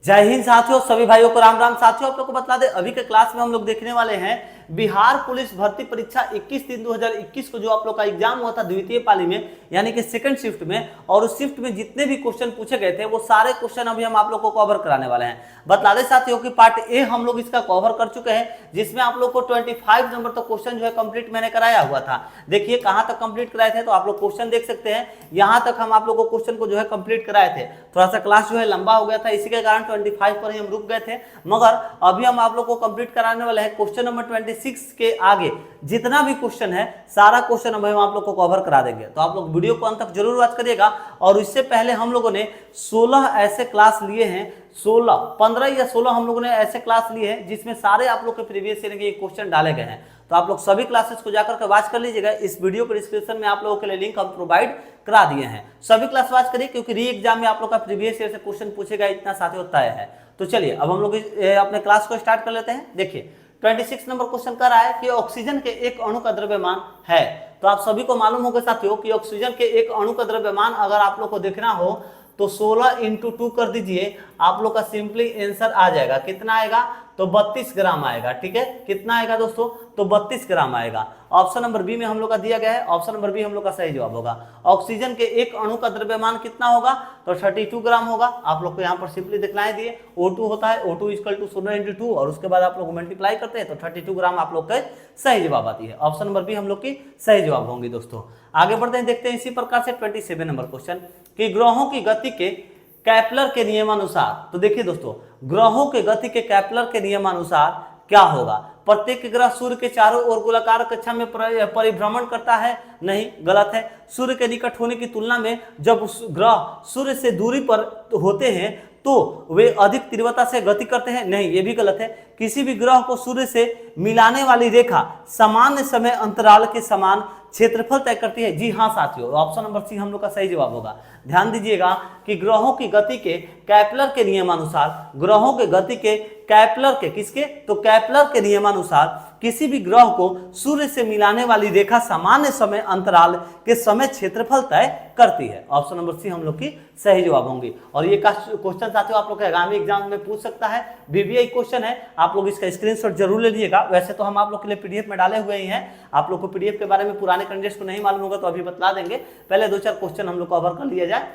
जय हिंद साथियों, सभी भाइयों को राम राम। साथियों, आप लोग को बता दें, अभी के क्लास में हम लोग देखने वाले हैं बिहार पुलिस भर्ती परीक्षा 21/3/2021 को जो आप लोग का एग्जाम हुआ था द्वितीय पाली में, यानी कि सेकंड शिफ्ट में। और उस शिफ्ट में जितने भी क्वेश्चन पूछे गए थे वो सारे क्वेश्चन अभी हम आप लोग को कवर कराने वाले हैं। बता दें साथियों कि पार्ट ए हम लोग इसका कवर कर चुके हैं, जिसमें आप लोग को 25 नंबर तक क्वेश्चन जो है कंप्लीट मैंने कराया हुआ था। देखिए कहां तक कंप्लीट कराए थे, तो आप लोग क्वेश्चन देख सकते हैं। यहां तक हम आप लोग को क्वेश्चन को जो है कंप्लीट कराए थे। थोड़ा सा क्लास जो है लंबा हो गया था, इसी के कारण 25 पर ही हम रुक गए थे। मगर अभी हम आप लोग को कंप्लीट कराने वाले हैं क्वेश्चन नंबर 26 के आगे जितना भी क्वेश्चन है सारा क्वेश्चन हम आप लोग को कवर करा देंगे। तो आप लोग वीडियो को अंत तक जरूर वॉच करिएगा। और इससे पहले हम लोगों ने 16 ऐसे क्लास लिए हैं, 15 या 16 हम लोगों ने ऐसे क्लास लिए हैं जिसमें सारे आप लोग के प्रीवियस ईयर के क्वेश्चन डाले गए हैं। तो आप लोग सभी क्लासेस को जाकर के वॉच कर लीजिएगा। इस वीडियो के डिस्क्रिप्शन में आप लोगों के लिए लिंक हम प्रोवाइड करा दिए हैं। सभी क्लास वॉच करिए, क्योंकि री एग्जाम में आप लोग का प्रीवियस ईयर से क्वेश्चन पूछेगा, इतना साथियों तय है। तो चलिए अब हम लोग अपने क्लास को स्टार्ट कर लेते हैं। देखिए 26 नंबर क्वेश्चन कर रहा है कि ऑक्सीजन के एक अणु का द्रव्यमान है। तो आप सभी को मालूम होगा साथियों कि ऑक्सीजन के एक अणु का द्रव्यमान अगर आप लोग को देखना हो तो 16 × 2 कर दीजिए, आप लोग का सिंपली आंसर आ जाएगा। कितना आएगा? तो 32 ग्राम आएगा। ठीक है, कितना आएगा दोस्तों? तो 32 ग्राम आएगा। ऑप्शन नंबर बी में हम लोग का दिया गया है, ऑप्शन नंबर बी हम लोग का सही जवाब होगा। ऑक्सीजन के एक अणु का द्रव्यमान कितना होगा? तो 32 ग्राम होगा। आप लोग को यहाँ पर सिंपली दिखलाए दिए, O2 होता है, O2 = 16 × 2 और उसके बाद आप लोग मल्टीप्लाई करते हैं तो 32 ग्राम आप लोग का सही जवाब आती है। ऑप्शन नंबर बी हम लोग की सही जवाब होंगी। दोस्तों आगे बढ़ते हैं, देखते हैं इसी प्रकार से 27 नंबर क्वेश्चन कि ग्रहों की गति के केपलर के नियमानुसार। तो देखिए दोस्तों, ग्रहों के गति के केपलर के नियमानुसार क्या होगा? प्रत्येक ग्रह सूर्य के चारों ओर गोलाकार कक्षा में परिभ्रमण करता है? नहीं, गलत है। सूर्य के निकट होने की तुलना में जब ग्रह सूर्य से दूरी पर होते हैं तो वे अधिक तीव्रता से गति करते हैं? नहीं, ये भी गलत है। किसी भी ग्रह को सूर्य से मिलाने वाली रेखा सामान्य समय अंतराल के समान क्षेत्रफल तय करती है? जी हाँ साथियों, ऑप्शन नंबर सी हम लोग का सही जवाब होगा। ध्यान दीजिएगा कि ग्रहों की गति के केपलर के नियमानुसार, ग्रहों के गति के केपलर के किसके? तो केपलर के नियमानुसार किसी भी ग्रह को सूर्य से मिलाने वाली रेखा सामान्य समय अंतराल के समय क्षेत्रफल तय करती है। ऑप्शन नंबर सी हम लोग की सही जवाब होंगी। और ये क्वेश्चन साथियों आप लोग के आगामी एग्जाम में पूछ सकता है, VVI क्वेश्चन है। आप लोग इसका स्क्रीनशॉट जरूर ले लीजिएगा। वैसे तो हम आप लोग के लिए PDF में डाले हुए ही हैं। आप लोग को PDF के बारे में पुराने कैंडिडेट्स को नहीं मालूम होगा तो अभी बता देंगे। पहले 2-4 क्वेश्चन हम लोग कवर कर लिया जाए।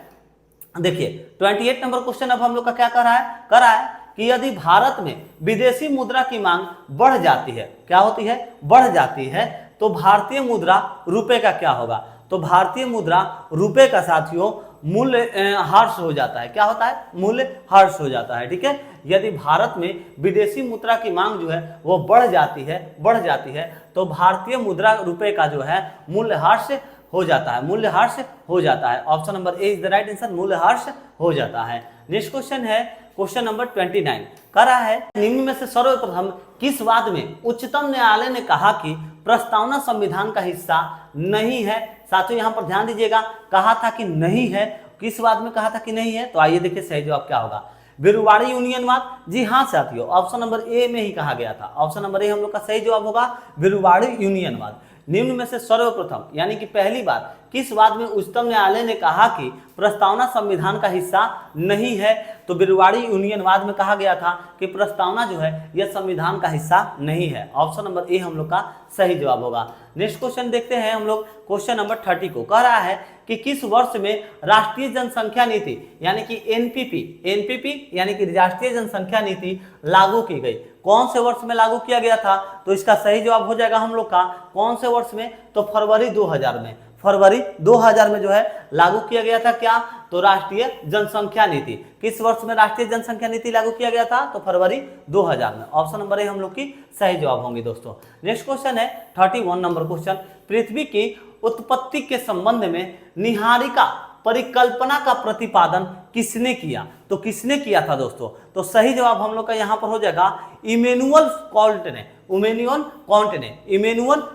देखिए 28 नंबर क्वेश्चन अब हम लोग का क्या कर रहा है कि यदि भारत में विदेशी मुद्रा की मांग बढ़ जाती है, क्या होती है? बढ़ जाती है, तो भारतीय मुद्रा रुपए का क्या होगा? तो भारतीय मुद्रा रुपए का साथियों मूल्य ह्रास हो जाता है। क्या होता है? मूल्य ह्रास हो जाता है। ठीक है, यदि भारत में विदेशी मुद्रा की मांग जो है वो बढ़ जाती है तो भारतीय मुद्रा रुपए का जो है मूल्य ह्रास हो जाता है, मूल्य ह्रास हो जाता है। Option number A is the right answer, मूल्य ह्रास हो जाता है। नेक्स्ट क्वेश्चन है क्वेश्चन नंबर 29 कर रहा है, निम्न में से सर्वप्रथम किस वाद में उच्चतम न्यायालय ने कहा कि प्रस्तावना संविधान का हिस्सा नहीं है? साथियों यहाँ पर ध्यान दीजिएगा, कहा था कि नहीं है। किस वाद में कहा था कि नहीं है? तो आइए देखिए सही जवाब क्या होगा। बिरुवाड़ी यूनियनवाद? जी हाँ साथियों, ऑप्शन नंबर ए में ही कहा गया था। ऑप्शन नंबर ए हम लोग का सही जवाब होगा, बिरुवाड़ी यूनियनवाद। निम्न में से सर्वप्रथम यानी कि पहली बार किस वाद में उच्चतम न्यायालय ने कहा कि प्रस्तावना संविधान का हिस्सा नहीं है? तो बिरुवाड़ी यूनियनवाद में कहा गया था कि प्रस्तावना जो है यह संविधान का हिस्सा नहीं है। ऑप्शन नंबर ए हम लोग का सही जवाब होगा। नेक्स्ट क्वेश्चन देखते हैं हम लोग क्वेश्चन नंबर 30 को। कह रहा है कि किस वर्ष में राष्ट्रीय जनसंख्या नीति यानी कि एनपीपी यानी कि राष्ट्रीय जनसंख्या नीति लागू की गई? कौन से वर्ष में लागू किया गया था? तो इसका सही जवाब हो जाएगा हम लोग का कौन से वर्ष में? तो फरवरी 2000 में। फरवरी 2000 में जो है लागू किया गया था। क्या? तो राष्ट्रीय जनसंख्या नीति। किस वर्ष में राष्ट्रीय जनसंख्या नीति लागू किया गया था? तो फरवरी 2000 में। ऑप्शन नंबर ए हम लोग की सही जवाब होंगे दोस्तों। नेक्स्ट क्वेश्चन है 31 नंबर क्वेश्चन, पृथ्वी की उत्पत्ति के संबंध में निहारिका परिकल्पना का प्रतिपादन किसने किया? तो किसने किया था दोस्तों? तो सही जवाब हम लोग का यहाँ पर हो जाएगा इमैनुअल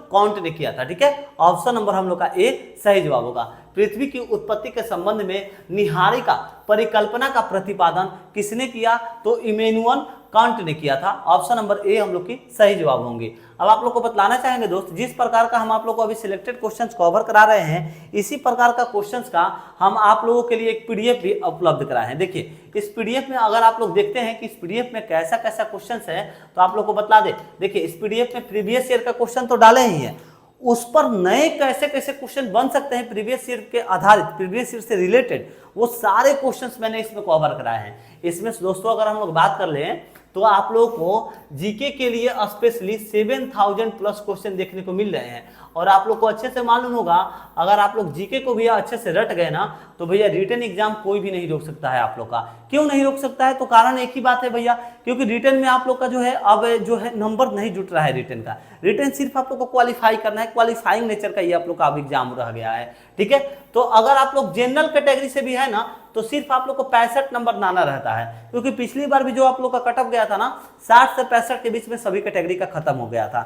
कांट ने किया था। ठीक है, ऑप्शन नंबर हम लोग का ए सही जवाब होगा। पृथ्वी की उत्पत्ति के संबंध में निहारिका परिकल्पना का प्रतिपादन किसने किया? तो इमैनुअल कांट ने किया था। ऑप्शन नंबर ए हम लोग की सही जवाब होंगी। अब आप लोग को बतलाना चाहेंगे दोस्त, जिस प्रकार का हम आप लोग को अभी सिलेक्टेड क्वेश्चंस कवर करा रहे हैं, इसी प्रकार का क्वेश्चंस का हम आप लोगों के लिए एक PDF भी उपलब्ध कराए हैं। देखिए इस पीडीएफ में अगर आप लोग देखते हैं कि इस पीडीएफ में कैसा कैसा क्वेश्चन है तो आप लोग को बता दे। देखिए इस पीडीएफ में प्रीवियस ईयर का क्वेश्चन तो डाले ही है, उस पर नए कैसे कैसे क्वेश्चन बन सकते हैं प्रीवियस ईयर के आधारित, प्रीवियस ईयर से रिलेटेड, वो सारे क्वेश्चंस मैंने इसमें कवर कराए हैं। इसमें दोस्तों अगर हम लोग बात कर लें तो आप लोगों को जीके के लिए स्पेशली 7000 प्लस क्वेश्चन देखने को मिल रहे हैं। और आप लोग को अच्छे से मालूम होगा, अगर आप लोग जीके को भी अच्छे से रट गए ना तो भैया रिटन एग्जाम कोई भी नहीं रोक सकता है आप लोग का। क्यों नहीं रोक सकता है? तो कारण एक ही बात है भैया, क्योंकि रिटन में आप लोग का जो है अब जो है नंबर नहीं जुट रहा है रिटन का। रिटन सिर्फ आप लोग को क्वालिफाई करना है, क्वालिफाइंग नेचर का ये आप लोग का अब एग्जाम रह गया है। ठीक है, तो अगर आप लोग जनरल कैटेगरी से भी है ना तो सिर्फ आप लोग को 65 नंबर लाना रहता है, क्योंकि पिछली बार भी जो आप लोग का कटअप गया था ना 60 से 65 के बीच में सभी कैटेगरी का खत्म हो गया था।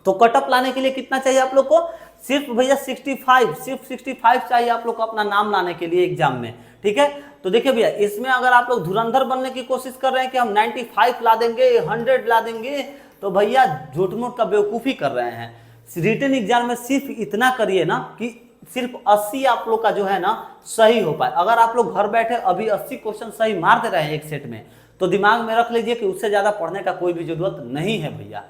तो कटअप लाने के लिए कितना चाहिए आप लोग को? सिर्फ भैया 65, सिर्फ 65 चाहिए आप लोग को अपना नाम लाने के लिए एग्जाम में। ठीक है, तो देखिए भैया इसमें अगर आप लोग धुरंधर बनने की कोशिश कर रहे हैं कि हम 95 ला देंगे, 100 ला देंगे, तो भैया झूठ मूठ का बेवकूफ़ी कर रहे हैं। रिटन एग्जाम में सिर्फ इतना करिए ना कि सिर्फ 80 आप लोग का जो है ना सही हो पाए। अगर आप लोग घर बैठे अभी 80 क्वेश्चन सही मार दे रहे हैं एक सेट में, तो दिमाग में रख लीजिए कि उससे ज़्यादा पढ़ने का कोई भी जरूरत नहीं है भैया।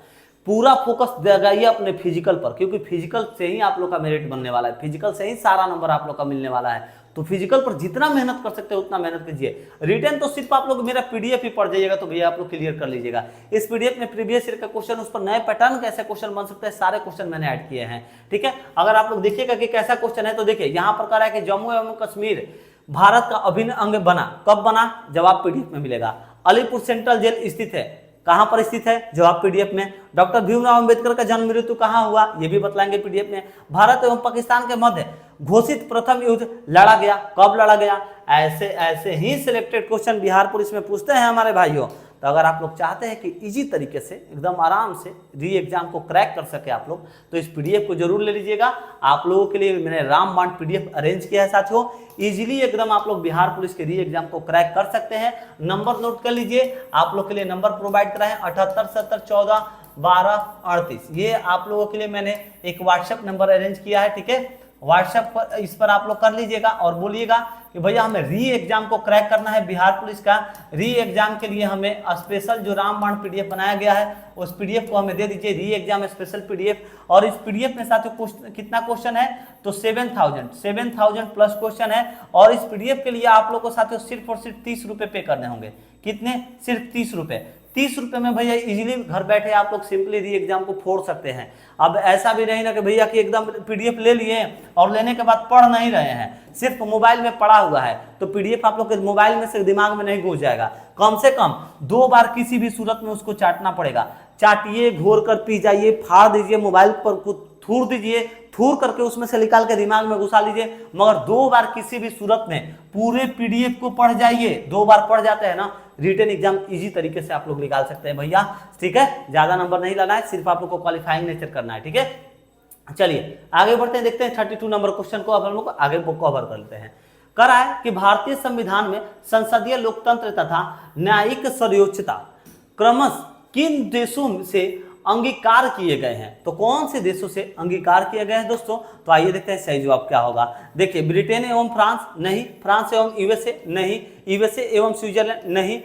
पूरा फोकस लगाइए अपने फिजिकल पर, क्योंकि फिजिकल से ही आप लोग का मेरिट बनने वाला है, फिजिकल से ही सारा नंबर आप लोग का मिलने वाला है। तो फिजिकल पर जितना मेहनत कर सकते हैं उतना मेहनत कीजिए। रिटन तो सिर्फ आप लोग मेरा पीडीएफ ही पढ़ जाइएगा तो भैया आप लोग क्लियर कर लीजिएगा। इस पीडीएफ में प्रीवियस ईयर का क्वेश्चन, उस पर नए पैटर्न कैसे क्वेश्चन बन सकते हैं, सारे क्वेश्चन मैंने ऐड किए हैं। ठीक है, अगर आप लोग देखिएगा कि कैसा क्वेश्चन है तो देखिए यहाँ पर कह रहा है कि जम्मू एवं कश्मीर भारत का अभिन्न अंग बना, कब बना? जवाब पीडीएफ में मिलेगा। अलीपुर सेंट्रल जेल स्थित है, कहां पर स्थित है? जवाब पीडीएफ में। डॉक्टर भीमराव अंबेडकर का जन्म मृत्यु कहां हुआ? ये भी बतलाएंगे पीडीएफ में। भारत एवं पाकिस्तान के मध्य घोषित प्रथम युद्ध लड़ा गया, कब लड़ा गया? ऐसे ऐसे ही सिलेक्टेड क्वेश्चन बिहार पुलिस में पूछते हैं हमारे भाइयों। तो अगर आप लोग चाहते हैं कि इजी तरीके से एकदम आराम से री एग्जाम को क्रैक कर सके आप लोग, तो इस पीडीएफ को जरूर ले लीजिएगा। आप लोगों के लिए मैंने रामबाण पीडीएफ अरेंज किया है साथियों। इजीली एकदम आप लोग बिहार पुलिस के री एग्जाम को क्रैक कर सकते हैं। नंबर नोट कर लीजिए, आप लोग के लिए नंबर प्रोवाइड कराए 78 70 14 12 38। ये आप लोगों के लिए मैंने एक व्हाट्सएप नंबर अरेंज किया है। ठीक है, व्हाट्सएप पर इस पर आप लोग कर लीजिएगा और बोलिएगा कि भैया हमें री एग्जाम को क्रैक करना है बिहार पुलिस का। री एग्जाम के लिए हमें स्पेशल जो रामबाण पीडीएफ बनाया गया है उस पीडीएफ को हमें दे दीजिए, री एग्जाम स्पेशल पीडीएफ। और इस पीडीएफ में साथियों कितना क्वेश्चन है? तो 7000 प्लस क्वेश्चन है। और इस पीडीएफ के लिए आप लोग को साथियों सिर्फ और सिर्फ 30 रुपए पे करने होंगे। कितने? सिर्फ 30 रुपए। 30 रुपए में भैया इजीली घर बैठे आप लोग सिंपली री एग्जाम को फोड़ सकते हैं। अब ऐसा भी नहीं ना कि भैया कि एकदम पीडीएफ ले लिए और लेने के बाद पढ़ नहीं रहे हैं, सिर्फ मोबाइल में पड़ा हुआ है, तो पीडीएफ आप लोग के मोबाइल में से दिमाग में नहीं घुस जाएगा। कम से कम 2 बार किसी भी सूरत में उसको चाटना पड़ेगा। चाटिए, घोर कर पी जाइए, फाड़ दीजिए, मोबाइल पर थूर दीजिए, थूर करके उसमें से निकाल के दिमाग में घुसा लीजिए, मगर 2 बार किसी भी सूरत में पूरे पीडीएफ को पढ़ जाइए। 2 बार पढ़ जाते हैं ना, रिटन एग्जाम इजी तरीके से आप लोग निकाल सकते हैं भैया। ठीक है, ज्यादा नंबर नहीं लाना है, सिर्फ आप लोग को क्वालिफाइंग नेचर करना है। ठीक है, चलिए आगे बढ़ते हैं, देखते हैं 32 नंबर क्वेश्चन को अब हम लोग आगे कवर कर लेते हैं। कह रहा है कि भारतीय संविधान में संसदीय लोकतंत्र तथा न्यायिक सर्वोच्चता क्रमश किन देशों से अंगीकार किए गए हैं? तो कौन से देशों से अंगीकार किए गए हैं दोस्तों? तो आइए देखते हैं सही जवाब क्या होगा। देखिए, ब्रिटेन एवं फ्रांस नहीं, फ्रांस एवं यूएसए नहीं, यूएसए एवं स्विट्जरलैंड नहीं,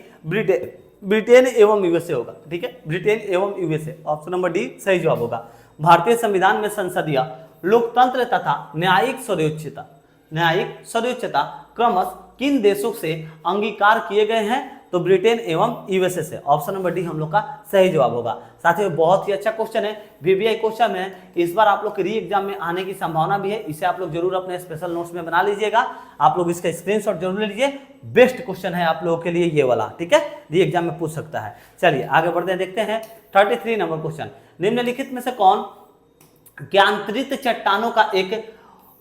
ब्रिटेन एवं यूएसए होगा। ठीक है, ब्रिटेन एवं यूएसए, ऑप्शन नंबर डी सही जवाब होगा। भारतीय संविधान में संसदीय लोकतंत्र तथा न्यायिक सर्वोच्चता क्रमश किन देशों से अंगीकार किए गए हैं? तो ब्रिटेन एवं यूएसए से, ऑप्शन नंबर डी हम लोग का सही जवाब होगा। साथियों बहुत ही अच्छा क्वेश्चन है, वीवीआई क्वेश्चन है, इस बार आप लोग के री एग्जाम में आने की संभावना भी है। इसे आप लोग जरूर अपने स्पेशल नोट्स में बना लीजिएगा, आप लोग इसका स्क्रीनशॉट जरूर ले लीजिए। बेस्ट क्वेश्चन है आप लोगों के लिए ये वाला। ठीक है, री एग्जाम में पूछ सकता है। चलिए आगे बढ़ते हैं, देखते हैं 33 नंबर क्वेश्चन। निम्नलिखित में से कौन ज्ञांतरित चट्टानों का एक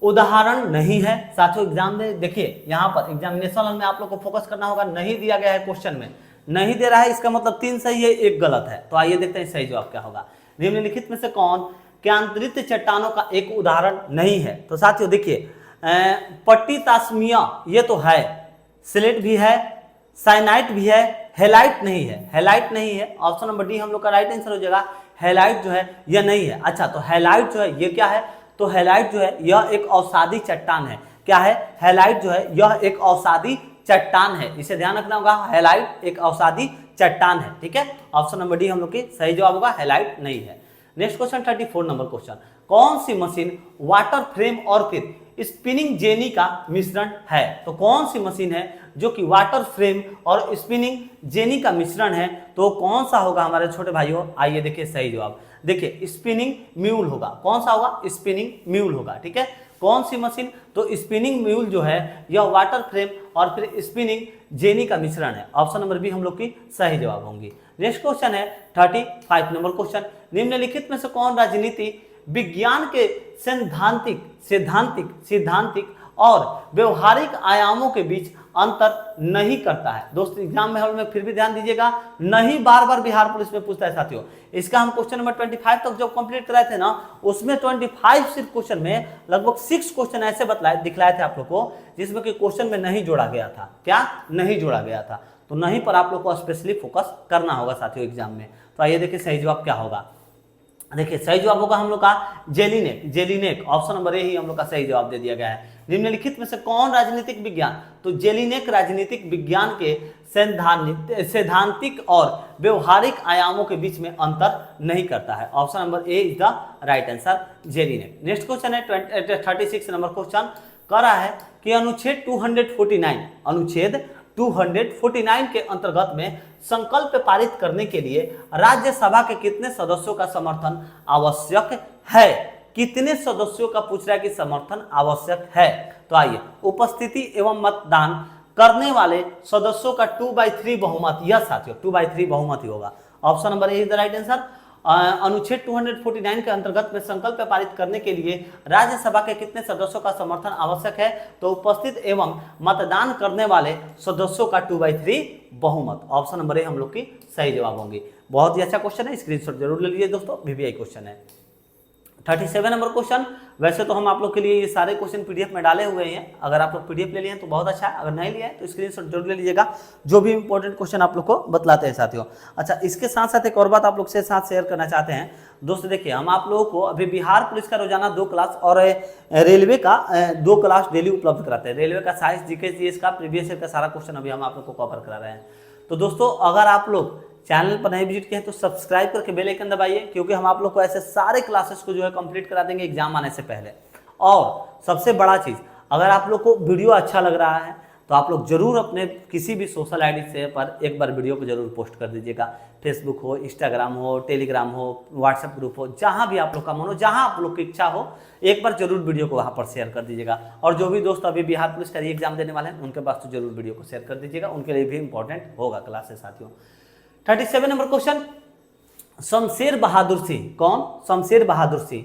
उदाहरण नहीं है? साथियों एग्जाम में देखिए, यहाँ पर एग्जामिनेशन में आप लोग को फोकस करना होगा। नहीं दिया गया है क्वेश्चन में, नहीं दे रहा है, इसका मतलब 3 सही है, 1 गलत है। तो आइए देखते हैं सही जवाब क्या होगा। निम्नलिखित में से कौन ज्ञांतरित चट्टानों का एक उदाहरण नहीं है? तो साथियों देखिए, पट्टी तासमिया ये तो है, स्लेट भी है, साइनाइट भी है, हेलाइट नहीं है। हेलाइट नहीं है, ऑप्शन नंबर डी हम लोग का राइट आंसर हो जाएगा। हेलाइट जो है यह नहीं है। अच्छा, तो हेलाइट जो है ये क्या है? तो हेलाइट जो है यह एक औषधि चट्टान है। क्या है? हेलाइट जो है यह एक औषधि चट्टान है। इसे ध्यान रखना होगा, हैलाइट एक औषधि चट्टान है। ठीक है, ऑप्शन नंबर डी हम लोग की सही जवाब होगा, हैलाइट नहीं है। नेक्स्ट क्वेश्चन 34 नंबर क्वेश्चन, कौन सी मशीन वाटर फ्रेम और फिर स्पिनिंग जेनी का मिश्रण है? तो कौन सी मशीन है जो कि वाटर फ्रेम और स्पिनिंग जेनी का मिश्रण है? तो कौन सा होगा हमारे छोटे भाइयों? आइए देखिए सही जवाब, देखिए स्पिनिंग म्यूल होगा। कौन सा होगा? स्पिनिंग म्यूल होगा। ठीक है, कौन सी मशीन? तो स्पिनिंग म्यूल जो है यह वाटर फ्रेम और फिर स्पिनिंग जेनी का मिश्रण है। ऑप्शन नंबर बी हम लोग की सही जवाब होंगी। नेक्स्ट क्वेश्चन है 35 नंबर क्वेश्चन, निम्नलिखित में से कौन राजनीति विज्ञान के सैद्धांतिक और व्यवहारिक आयामों के बीच अंतर नहीं करता है? दोस्तों एग्जाम में हॉल में फिर भी ध्यान दीजिएगा, नहीं बार बार बिहार पुलिस में पूछता है साथियों। इसका हम क्वेश्चन नंबर 25 तक जब कंप्लीट कराए थे ना, उसमें 25 सिर्फ क्वेश्चन में लगभग 6 क्वेश्चन ऐसे दिखलाए थे आप लोग को जिसमें कि क्वेश्चन में नहीं जोड़ा गया था। क्या नहीं जोड़ा गया था? तो नहीं पर आप लोग को स्पेशली फोकस करना होगा साथियों एग्जाम में। तो आइए देखिए सही जवाब क्या होगा। देखिए सही जवाब होगा हम लोग का जेलिनेक। ऑप्शन नंबर ए ही हम लोग का सही जवाब दे दिया गया है। निम्नलिखित में से कौन राजनीतिक विज्ञान? तो जेलिनेक राजनीतिक विज्ञान के सैद्धांतिक और व्यवहारिक आयामों के बीच में अंतर नहीं करता है। Option number A is the right answer, Jellinek. Next question है 36 नंबर क्वेश्चन, कह रहा है कि अनुच्छेद 249 के अंतर्गत में संकल्प पारित करने के लिए राज्यसभा के कितने सदस्यों का समर्थन आवश्यक है? कितने सदस्यों का पूछ रहा है कि समर्थन आवश्यक है? तो आइए, उपस्थिति एवं मतदान करने वाले सदस्यों का 2/3 बहुमत, यह साथियों 2/3 बहुमत ही होगा। Option number A is the right answer. अनुच्छेद 249 के अंतर्गत में संकल्प पारित करने के लिए राज्यसभा के कितने सदस्यों का समर्थन आवश्यक है? तो उपस्थित एवं मतदान करने वाले सदस्यों का 2/3 बहुमत। ऑप्शन नंबर ए हम लोग की सही जवाब होंगे। बहुत ही अच्छा क्वेश्चन है, स्क्रीनशॉट जरूर ले लीजिए दोस्तों, VVI क्वेश्चन है। 37 नंबर क्वेश्चन, वैसे तो हम आप लोग के लिए ये सारे क्वेश्चन PDF में डाले हुए हैं, अगर आप लोग PDF ले लिए हैं तो बहुत अच्छा है, अगर नहीं लिया है तो स्क्रीनशॉट जरूर ले लीजिएगा, जो भी इंपॉर्टेंट क्वेश्चन आप लोग को बतलाते हैं साथियों। अच्छा, इसके साथ साथ एक और बात आप लोग से साथ शेयर करना चाहते हैं दोस्तों। देखिए, हम आप लोगों को अभी बिहार पुलिस का रोजाना 2 क्लास और रेलवे का 2 क्लास डेली उपलब्ध कराते हैं। रेलवे का साइंस, GK GS का प्रीवियस ईयर का सारा क्वेश्चन अभी हम आप लोग को कवर करा रहे हैं। तो दोस्तों अगर आप लोग चैनल पर नहीं विजिट किए हैं तो सब्सक्राइब करके बेल आइकन दबाइए, क्योंकि हम आप लोग को ऐसे सारे क्लासेस को जो है कंप्लीट करा देंगे एग्जाम आने से पहले। और सबसे बड़ा चीज़, अगर आप लोग को वीडियो अच्छा लग रहा है तो आप लोग जरूर अपने किसी भी सोशल ID से पर एक बार वीडियो को जरूर पोस्ट कर दीजिएगा। फेसबुक हो, इंस्टाग्राम हो, टेलीग्राम हो, व्हाट्सएप ग्रुप हो, जहाँ भी आप लोग का मन हो, जहाँ आप लोग की इच्छा हो, एक बार जरूर वीडियो को वहाँ पर शेयर कर दीजिएगा। और जो भी दोस्त अभी बिहार पुलिस का एग्जाम देने वाले हैं उनके पास तो जरूर वीडियो को शेयर कर दीजिएगा, उनके लिए भी इंपॉर्टेंट होगा क्लासेस साथियों। 37 नंबर क्वेश्चन, शमशेर बहादुर सिंह, कौन? शमशेर बहादुर सिंह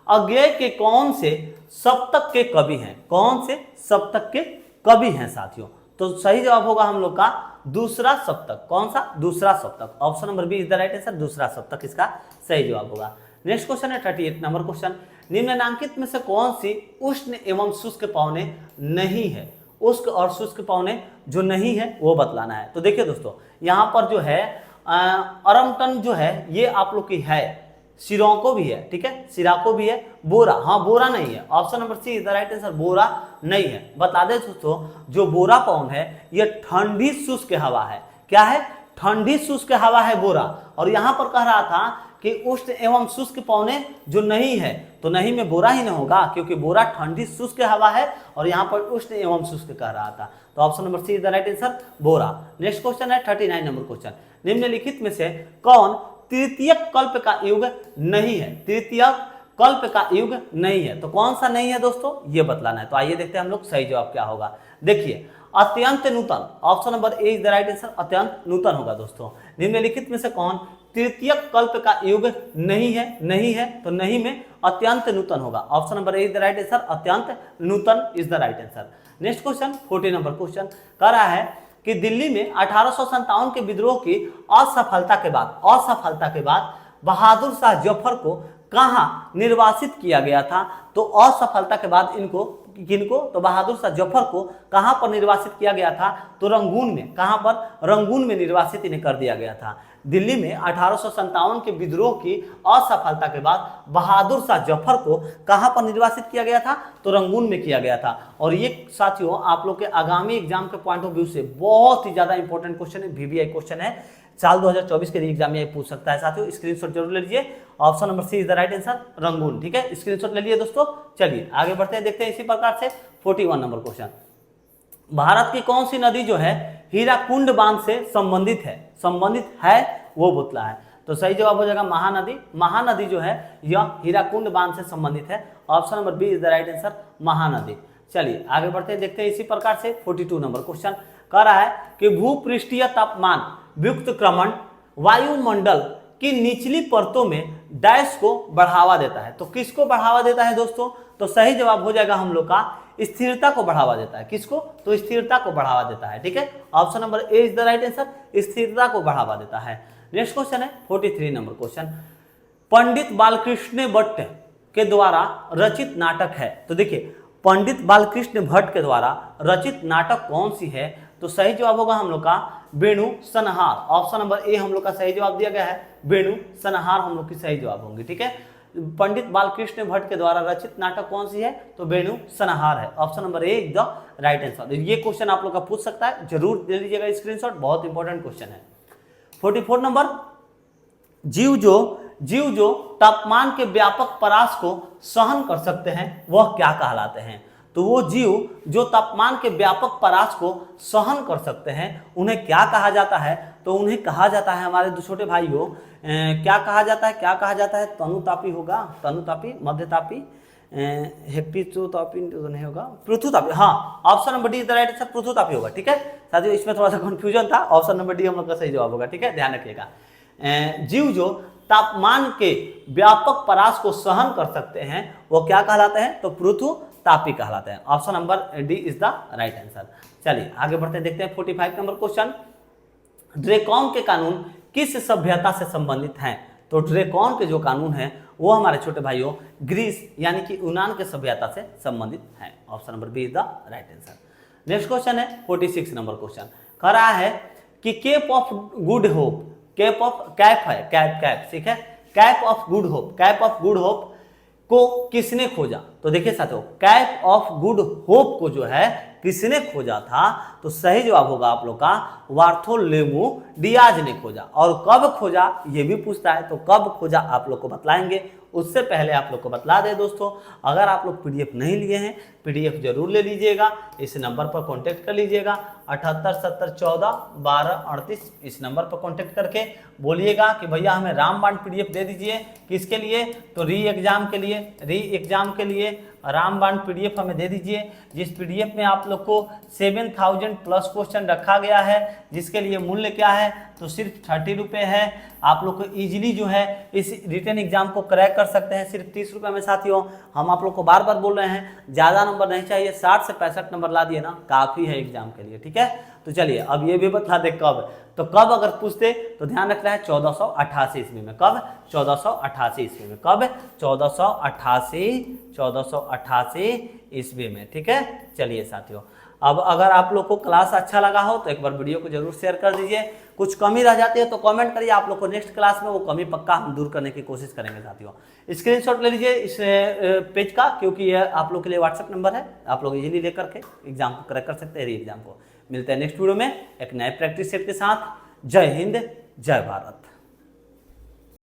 अज्ञेय के कौन से सप्तक के कवि हैं? कौन से सप्तक के कवि हैं साथियों? तो सही जवाब होगा हम लोग का दूसरा सप्तक। कौन सा? दूसरा सप्तक। Option number B is the right answer, दूसरा सप्तक इसका सही जवाब होगा। नेक्स्ट क्वेश्चन है 38 नंबर क्वेश्चन, निम्नलिखित में से कौन सी उष्ण एवं शुष्क पवने नहीं है? उष्ण और शुष्क पवने जो नहीं है वो बतलाना है। तो देखिए दोस्तों, यहाँ पर जो है अरमटन जो है ये आप लोग की है, सिरोको भी है, ठीक है, सिराको भी है, बोरा, हाँ बोरा नहीं है। Option number C is the right answer, बोरा नहीं है। बता दें दोस्तों, जो बोरा पवन है ये ठंडी शुष्क हवा है। क्या है? ठंडी शुष्क हवा है बोरा। और यहाँ पर कह रहा था कि उष्ण एवं शुष्क पवने जो नहीं है, तो नहीं में बोरा ही नहीं होगा, क्योंकि बोरा ठंडी शुष्क हवा है और यहाँ पर उष्ण एवं शुष्क कह रहा था। तो option number C is the right answer, Bora. Next question है 39 नंबर क्वेश्चन, निम्नलिखित में से कौन तृतीय कल्प का युग नहीं है? तृतीय कल्प का युग नहीं है, तो कौन सा नहीं है दोस्तों ये बतलाना है। तो आइए देखते हैं हम लोग सही जवाब क्या होगा। देखिए, अत्यंत नूतन, option number A is the right answer, अत्यंत नूतन होगा दोस्तों। निम्नलिखित में से कौन तृतीय कल्प का युग नहीं है? नहीं है, तो नहीं में अत्यंत नूतन होगा। Option number A is the right answer, अत्यंत नूतन is the right answer. Next question 40 number question कह रहा है कि दिल्ली में 1857 के विद्रोह की असफलता के बाद बहादुर शाह जफर को कहां निर्वासित किया गया था? तो असफलता के बाद इनको किनको, तो बहादुर शाह जफर को कहां पर निर्वासित किया गया था, तो रंगून में। कहां पर? रंगून में निर्वासित इन्हें कर दिया गया था। दिल्ली में 1857 के विद्रोह की असफलता के बाद बहादुर शाह जफर को कहां पर निर्वासित किया गया था, तो रंगून में किया गया था। और ये साथियों आप लोग के आगामी एग्जाम के पॉइंट ऑफ व्यू से बहुत ही ज्यादा इंपॉर्टेंट क्वेश्चन है, VVI क्वेश्चन है, साल 2024 के एग्जाम में पूछ सकता है साथियों। स्क्रीनशॉट जरूर ले लीजिए। Option number C is the right answer, Rangoon. ठीक है, स्क्रीनशॉट ले लिए दोस्तों। चलिए आगे बढ़ते हैं, देखते हैं इसी प्रकार से 41 नंबर क्वेश्चन। भारत की कौन सी नदी जो है हीराकुंड बांध से संबंधित है वो बतला है, तो सही जवाब हो जाएगा महानदी। महानदी जो है यह हीराकुंड बांध से संबंधित है। Option number B is the right answer, Mahanadi. चलिए आगे बढ़ते हैं, देखते हैं इसी प्रकार से 42 नंबर क्वेश्चन कह रहा है कि भूपृष्ठीय तापमान युक्त क्रमण वायुमंडल की निचली परतों में डैश को बढ़ावा देता है। तो किसको बढ़ावा देता है दोस्तों, तो सही जवाब हो जाएगा हम लोग का स्थिरता को बढ़ावा देता है। किसको, तो स्थिरता को बढ़ावा देता है। ठीक है, option number A is the right answer, स्थिरता को बढ़ावा देता है। नेक्स्ट क्वेश्चन है 43 नंबर क्वेश्चन। पंडित बालकृष्ण भट्ट के द्वारा रचित नाटक है, तो देखिए पंडित बालकृष्ण भट्ट के द्वारा रचित नाटक कौन सी है, तो सही जवाब होगा हम लोग का वेणु सनहार। ऑप्शन नंबर ए हम लोग का सही जवाब दिया गया है, वेणु सनहार हम लोग की सही जवाब होंगे। ठीक है, पंडित बालकृष्ण भट्ट के द्वारा रचित नाटक कौन सी है, तो वेणु सनहार है। Option number A is the right answer. ये क्वेश्चन आप लोग का पूछ सकता है, जरूर ले लीजिएगा स्क्रीनशॉट, बहुत इंपॉर्टेंट क्वेश्चन है। 44 नंबर, जीव जो तापमान के व्यापक परास को सहन कर सकते हैं वह क्या कहलाते हैं, तो वो जीव जो तापमान के व्यापक परास को सहन कर सकते हैं उन्हें क्या कहा जाता है, तो उन्हें कहा जाता है हमारे दो छोटे भाइयों क्या कहा जाता है, तनुतापी होगा, तनुतापी, मध्यतापी, हेक्टिचोतापी तो नहीं होगा, पृथुतापी। हाँ, option number D is the right answer, पृथुतापी होगा। ठीक है साथियों, इसमें थोड़ा सा कंफ्यूजन था, ऑप्शन नंबर डी हम लोग का सही जवाब होगा। ठीक है, ध्यान रखिएगा। जीव जो तापमान के व्यापक परास को सहन कर सकते हैं वो क्या कहलाते हैं, तो पृथुतापी कहलाते हैं। Option number D is the right answer. चलिए आगे बढ़ते हैं, देखते हैं 45 नंबर क्वेश्चन। ड्रेकॉन के कानून किस सभ्यता से संबंधित हैं, तो ड्रेकॉन के जो कानून है वो हमारे छोटे भाइयों ग्रीस यानी कि यूनान के सभ्यता से संबंधित है। Option number B is the right answer. Next question है 46 नंबर क्वेश्चन कह रहा है कि cape of good hope, cape है, कैप ठीक है, कैप ऑफ गुड होप को किसने खोजा, तो देखिए साथियों कैप ऑफ गुड होप को जो है किसने खोजा था, तो सही जवाब होगा आप लोग का बार्थोलोमेव डियाज ने खोजा। और कब खोजा ये भी पूछता है, तो कब खोजा आप लोग को बतलाएंगे। उससे पहले आप लोग को बतला दें दोस्तों, अगर आप लोग पीडीएफ नहीं लिए हैं, पीडीएफ जरूर ले लीजिएगा। इस नंबर पर कांटेक्ट कर लीजिएगा 78 70 14 12 38। इस नंबर पर कांटेक्ट करके बोलिएगा कि भैया हमें रामबाण पीडीएफ दे दीजिए। किसके लिए, तो री एग्जाम के लिए रामबाण पीडीएफ हमें दे दीजिए, जिस पीडीएफ में आप लोग को 7000 प्लस क्वेश्चन रखा गया है, जिसके लिए मूल्य क्या है, तो सिर्फ 30 रुपये है। आप लोग को इजीली जो है इस रिटन एग्जाम को क्रैक कर सकते हैं सिर्फ 30 रुपये में। साथियों हम आप लोग को बार बार बोल रहे हैं, ज़्यादा नंबर नहीं चाहिए, 60 से 65 नंबर ला दिए ना काफ़ी है एग्जाम के लिए। ठीक है, तो चलिए अब ये भी बता दे कब, तो कब अगर पूछते तो ध्यान रखना है 1488 ईस्वी में। कब, 1488 ईस्वी में। कब, 1488 ईस्वी में। ठीक है, चलिए साथियों अब अगर आप लोग को क्लास अच्छा लगा हो तो एक बार वीडियो को जरूर शेयर कर दीजिए। कुछ कमी रह जाती है तो कमेंट करिए, आप लोग को नेक्स्ट क्लास में वो कमी पक्का हम दूर करने की कोशिश करेंगे। साथियों स्क्रीनशॉट ले लीजिए इस पेज का, क्योंकि यह आप लोग के लिए व्हाट्सएप नंबर है, आप लोग इजीली लेकर के एग्जाम को क्रैक कर सकते हैं, री एग्जाम को। मिलते हैं नेक्स्ट वीडियो में एक नए प्रैक्टिस सेट के साथ। जय हिंद, जय भारत।